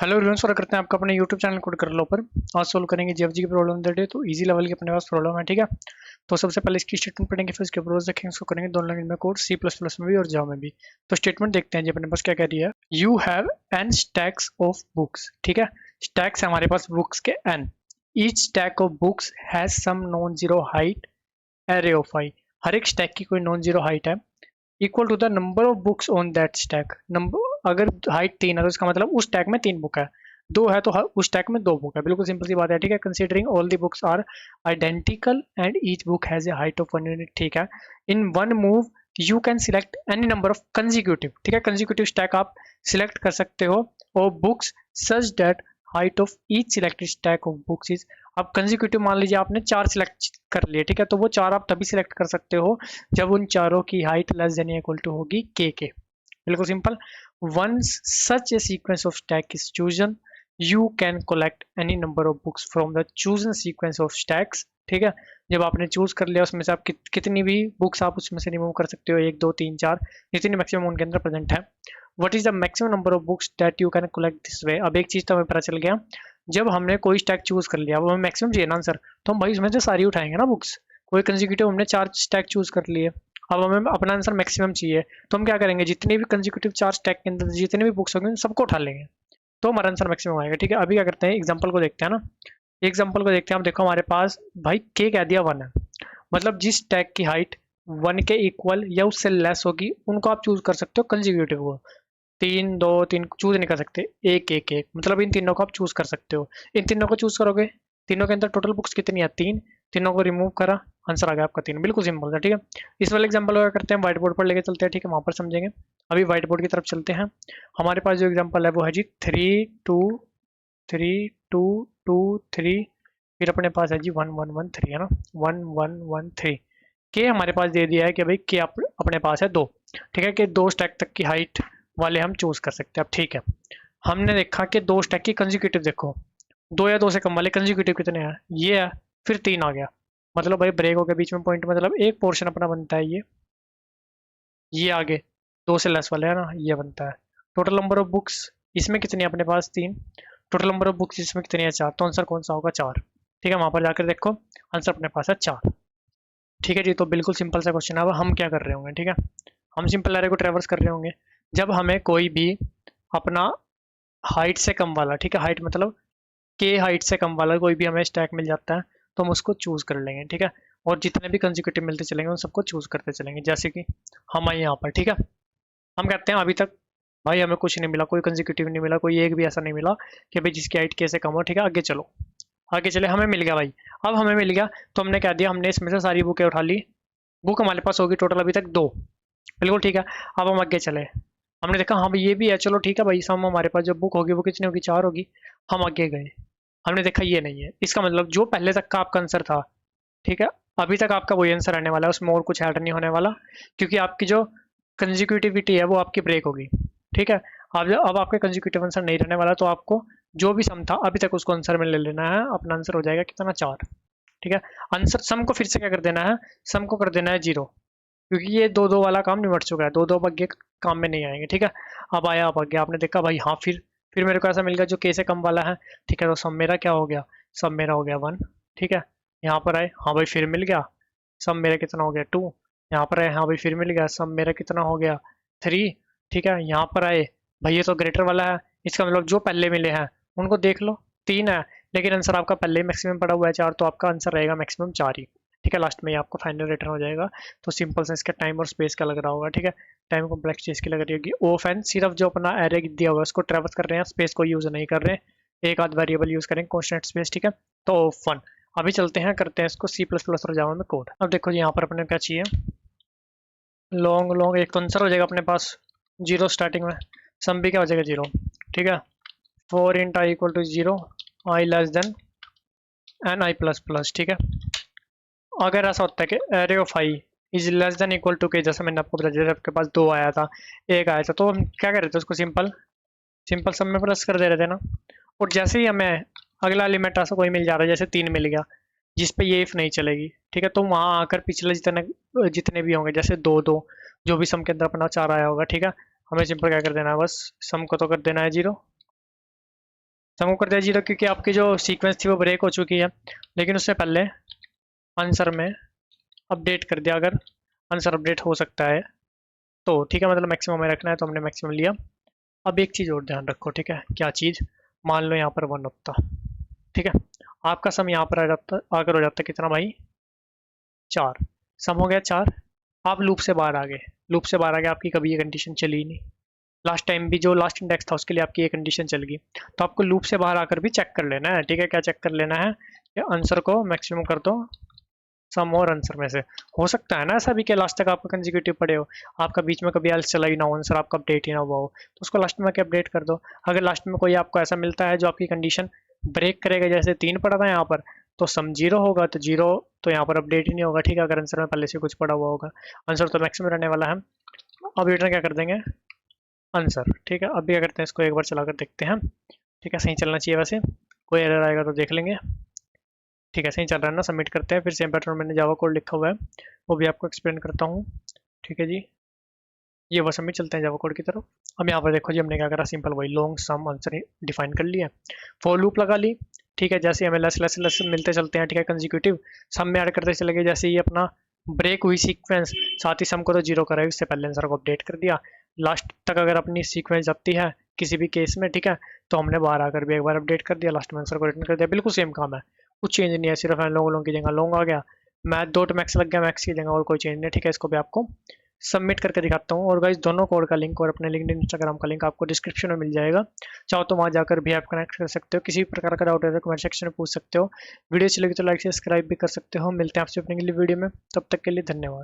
Hello everyone, स्वागत करते हैं आपका अपने यूट्यूब चैनल कोड कर लो पर। आज सोल्व करेंगे जीएफजी की प्रॉब्लम द डे। तो इजी लेवल की अपने पास प्रॉब्लम है, ठीक है। तो सबसे पहले इसकी स्टेटमेंट पढ़ेंगे, फिर उसके प्रोज देखेंगे, उसको करेंगे दोनों लैंग्वेज में कोड, सी प्लस प्लस में भी और जावा में भी। तो स्टेटमेंट देखते हैं जी अपने पास क्या कह रही है। You have n stacks of books, ठीक है। स्टैक्स है हमारे पास बुक्स के n. Each stack of books has some non zero height array of i. हर एक स्टैक की कोई नॉन जीरो हाइट है equal to the number of books on that stack. Number अगर हाइट 3 है तो इसका मतलब उस स्टैक में 3 बुक है, 2 है तो उस स्टैक में 2 बुक है। बिल्कुल सिंपल सी बात है, ठीक है। Considering all the books are identical and each book has a height of 1 unit, ठीक है। In one move you can select any number of consecutive, ठीक है। कंजिक्यूटिव स्टैक आप सिलेक्ट कर सकते हो और books such that height of each selected stack of books is. अब कंजिक्यूटिव मान लीजिए आपने 4 सिलेक्ट कर लिए, ठीक है। तो वो 4 आप तभी सिलेक्ट कर सकते हो जब उन चारों की height less than equal to होगी के। बिल्कुल simple. Once such a sequence of stack is chosen you can collect any number of books from the chosen sequence of stacks, ठीक है। जब आपने चूज कर लिया उसमें से आप कितनी भी बुक्स आप उसमें से रिमूव कर सकते हो, 1 2 3 4 जितनी मैक्सिमम उनके अंदर प्रेजेंट है। What is the maximum number of books that you can collect this way. अब एक चीज तो हमें पता चल गया, जब हमने कोई स्टैक चूज कर लिया, वो हमें मैक्सिमम चाहिए ना आंसर, तो हम भाई उसमें से सारी उठाएंगे ना बुक्स। कोई कंजिक्यूटिव हमने 4 स्टैक चूज कर लिए, अब हमें अपना आंसर मैक्सिमम चाहिए, तो हम क्या करेंगे, जितने भी कंजिक्यूटिव 4 स्टैक के अंदर जितने भी बुक्स होंगे उन सबको उठा लेंगे, तो हमारा आंसर मैक्सिमम आएगा, ठीक है। अभी क्या करते हैं, एग्जांपल को देखते हैं ना। एग्जांपल को देखते हैं हम। देखो हमारे पास भाई के कह दिया 1 है, मतलब जिस टैग की हाइट 1 के इक्वल या उससे लेस होगी उनको आप चूज कर सकते हो कंजिक्यूटिव को। 3 2 3 चूज नहीं कर सकते, एक एक एक, मतलब इन तीनों को आप चूज कर सकते हो। इन तीनों को चूज करोगे, तीनों के अंदर टोटल बुक्स कितनी है, 3। तीनों को रिमूव करा, आंसर आ गया आपका 3। बिल्कुल सिंपल था, ठीक है। इस वाले एग्जांपल को क्या करते हैं, व्हाइट बोर्ड पर लेके चलते हैं, ठीक है, वहां पर समझेंगे। अभी व्हाइट बोर्ड की तरफ चलते हैं। हमारे पास जो एग्जांपल है वो है जी 3 2 3 2 2 3। फिर अपने पास है जी 1 1 1 3, है ना, 1 1 1 3। के हमारे पास दे दिया है कि भाई के अपने पास है 2, ठीक है, कि 2 स्टैक तक की हाइट वाले हम चूज कर सकते हैं। अब ठीक है, हमने देखा कि 2 स्टैक की कंजिक्यूटिव देखो, 2 या 2 से कम वाले कंजिक्यूटिव कितने हैं, ये है, फिर 3 आ गया, मतलब भाई ब्रेक हो गया बीच में पॉइंट, मतलब एक पोर्शन अपना बनता है ये आगे 2 से लेस वाले है ना, ये बनता है। टोटल नंबर ऑफ बुक्स इसमें कितनी है अपने पास, 3। टोटल नंबर ऑफ बुक्स इसमें कितनी है, 4। तो आंसर कौन सा होगा, 4, ठीक है। वहां पर जाकर देखो, आंसर अपने पास है 4, ठीक है जी। तो बिल्कुल सिंपल सा क्वेश्चन है। अब हम क्या कर रहे होंगे, ठीक है, हम सिंपल एरे को ट्रेवर्स कर रहे होंगे। जब हमें कोई भी अपना हाइट से कम वाला, ठीक है, हाइट मतलब के हाइट से कम वाला कोई भी हमें स्टैक मिल जाता है तो हम उसको चूज कर लेंगे, ठीक है। और जितने भी कंजिक्यूटिव मिलते चलेंगे उन सबको चूज करते चलेंगे। जैसे कि हम आए यहाँ पर, ठीक है, हम कहते हैं अभी तक भाई हमें कुछ नहीं मिला, कोई कंजिक्यूटिव नहीं मिला, कोई एक भी ऐसा नहीं मिला कि भाई जिसकी हाइट के से कम हो, ठीक है। आगे चलो, आगे चले, हमें मिल गया भाई। अब हमें मिल गया तो हमने क्या दिया, हमने इसमें से सारी बुकें उठा ली। बुक हमारे पास होगी टोटल अभी तक 2, बिल्कुल ठीक है। अब हम आगे चले, हमने देखा हाँ भाई ये भी है, चलो ठीक है भाई, सम हमारे पास जो बुक होगी वो कितनी होगी, 4 होगी। हम आगे गए, हमने देखा ये नहीं है, इसका मतलब जो पहले तक का आपका आंसर था, ठीक है, अभी तक आपका वही आंसर रहने वाला है, उसमें और कुछ ऐड नहीं होने वाला, क्योंकि आपकी जो कंजिक्यूटिविटी है वो आपकी ब्रेक होगी, ठीक है। अब आपके कंजिक्यूटिव आंसर नहीं रहने वाला, तो आपको जो भी सम था अभी तक उसको आंसर में ले लेना है। अपना आंसर हो जाएगा कितना, 4, ठीक है। आंसर सम को फिर से क्या कर देना है, सम को कर देना है 0, क्योंकि ये 2 2 वाला काम निपट चुका है, 2 2 आगे काम में नहीं आएंगे, ठीक है। अब आया, अब आगे आपने देखा भाई हाँ, फिर मेरे को ऐसा मिल गया जो के से कम वाला है, ठीक है। तो सब मेरा क्या हो गया, सब मेरा हो गया 1, ठीक है। यहाँ पर आए, हाँ भाई फिर मिल गया, सब मेरा कितना हो गया 2। यहाँ पर आए, हाँ भाई फिर मिल गया, सब मेरा कितना हो गया 3, ठीक है। यहाँ पर आए भाई ये तो ग्रेटर वाला है, इसका मतलब जो पहले मिले हैं उनको देख लो, 3 है, लेकिन आंसर आपका पहले ही मैक्सिमम पड़ा हुआ है 4, तो आपका आंसर रहेगा मैक्सिमम 4 ही, ठीक है। लास्ट में ये आपको फाइनल रिटर्न हो जाएगा। तो सिंपल से इसका टाइम और स्पेस का लग रहा होगा, ठीक है। टाइम कॉम्प्लेक्स चीज़ की लग रही होगी। ऑफ एन सिर्फ जो अपना एरे दिया हुआ है उसको ट्रेवर्स कर रहे हैं, स्पेस को यूज़ नहीं कर रहे हैं, एक आध वेरिएबल यूज़ करेंगे कॉन्स्टेंट स्पेस, ठीक है। तो ऑफ वन, अभी चलते हैं, करते हैं इसको सी प्लस प्लस और जावा में कोड। अब देखो जी यहाँ पर अपने क्या चाहिए, लॉन्ग लॉन्ग एक तो आंसर हो जाएगा अपने पास 0 स्टार्टिंग में, सम भी क्या हो जाएगा 0, ठीक है। 4 int i equal to 0, i less than n i plus plus, ठीक है। अगर ऐसा होता है कि array of i is less than equal to k, जैसे मैंने आपको बताया, जैसे आपके पास 2 आया था, 1 आया था, तो हम क्या कर रहे थे, उसको सिंपल सिंपल सब में प्लस कर दे रहे थे ना। और जैसे ही हमें अगला एलिमेंट ऐसा कोई मिल जा रहा है, जैसे 3 मिल गया जिस पे ये इफ नहीं चलेगी, ठीक है, तो वहां आकर पिछले जितने जितने भी होंगे, जैसे 2 2 जो भी सम के अंदर अपना 4 आया होगा, ठीक है, हमें सिंपल क्या कर देना है, बस सम को तो कर देना है 0, सम को कर दिया 0 क्योंकि आपकी जो सीक्वेंस थी वो ब्रेक हो चुकी है, लेकिन उससे पहले आंसर में अपडेट कर दिया, अगर आंसर अपडेट हो सकता है तो ठीक है, मतलब मैक्सिमम में रखना है तो हमने मैक्सिमम लिया। अब एक चीज़ और ध्यान रखो, ठीक है, क्या चीज़, मान लो यहाँ पर 1 होता, ठीक है, आपका सम यहाँ पर आ जाता, आकर हो जाता कितना भाई, 4। सम हो गया 4, आप लूप से बाहर आ गए, लूप से बाहर आ गए, आपकी कभी ये कंडीशन चली ही नहीं। लास्ट टाइम भी जो लास्ट इंडेक्स था उसके लिए आपकी ये कंडीशन चल गई, तो आपको लूप से बाहर आकर भी चेक कर लेना है, ठीक है, क्या चेक कर लेना है कि आंसर को मैक्सिमम कर दो सम और आंसर में से। हो सकता है ना ऐसा भी कि लास्ट तक आपका कंसेक्यूटिव पड़े हो, आपका बीच में कभी एल्स चला ही ना हो, आंसर आपका अपडेट ही ना हुआ हो, तो उसको लास्ट में अपडेट कर दो। अगर लास्ट में कोई आपको ऐसा मिलता है जो आपकी कंडीशन ब्रेक करेगा, जैसे 3 पड़ा था यहाँ पर, तो सम 0 होगा, तो 0 तो यहाँ पर अपडेट ही नहीं होगा, ठीक है, अगर आंसर में पहले से कुछ पड़ा हुआ होगा। आंसर तो मैक्सिमम रहने वाला है। अब रिटर्न क्या कर देंगे, आंसर, ठीक है। अभी क्या करते हैं, इसको एक बार चला कर देखते हैं, ठीक है, सही चलना चाहिए वैसे, कोई एरर आएगा तो देख लेंगे। ठीक है, सही चल रहा है ना, सबमिट करते हैं। फिर सेम पैटर्न मैंने जावा कोड लिखा हुआ है, वो भी आपको एक्सप्लेन करता हूँ, ठीक है जी। ये वो सबमिट, चलते हैं जावा कोड की तरफ। अब यहाँ पर देखो जी, हमने क्या करा, सिंपल वही लॉन्ग सम आंसर डिफाइन कर लिया, फॉर लूप लगा ली, ठीक है, जैसे हमें लेस लेस लेस मिलते चलते हैं, ठीक है, कंसेक्यूटिव सम में ऐड करते चले गए, जैसे ये अपना ब्रेक हुई सीक्वेंस, साथ ही सम को तो 0 करा, उससे पहले आंसर को अपडेट कर दिया। लास्ट तक अगर अपनी सीक्वेंस जाती है किसी भी केस में, ठीक है, तो हमने बाहर आकर भी एक बार अपडेट कर दिया, लास्ट में आंसर को रिटर्न कर दिया। बिल्कुल सेम काम है, कुछ चेंज नहीं है, सिर्फ लॉन्ग लॉन्ग की जगह लॉन्ग आ गया, मैथ डॉट मैक्स लग गया मैक्स की जगह, और कोई चेंज नहीं, ठीक है। इसको भी आपको सबमिट करके दिखाता हूँ, और गाइस दोनों कोड का लिंक और अपने लिंक्डइन इंस्टाग्राम का लिंक आपको डिस्क्रिप्शन में मिल जाएगा, चाहो तो वहाँ जाकर भी आप कनेक्ट कर सकते हो, किसी भी प्रकार का डाउट है तो कमेंट सेक्शन में पूछ सकते हो। वीडियो अच्छी लगी तो लाइक सब्सक्राइब भी कर सकते हो। मिलते हैं आपसे अपने अगली वीडियो में, तब तक के लिए धन्यवाद।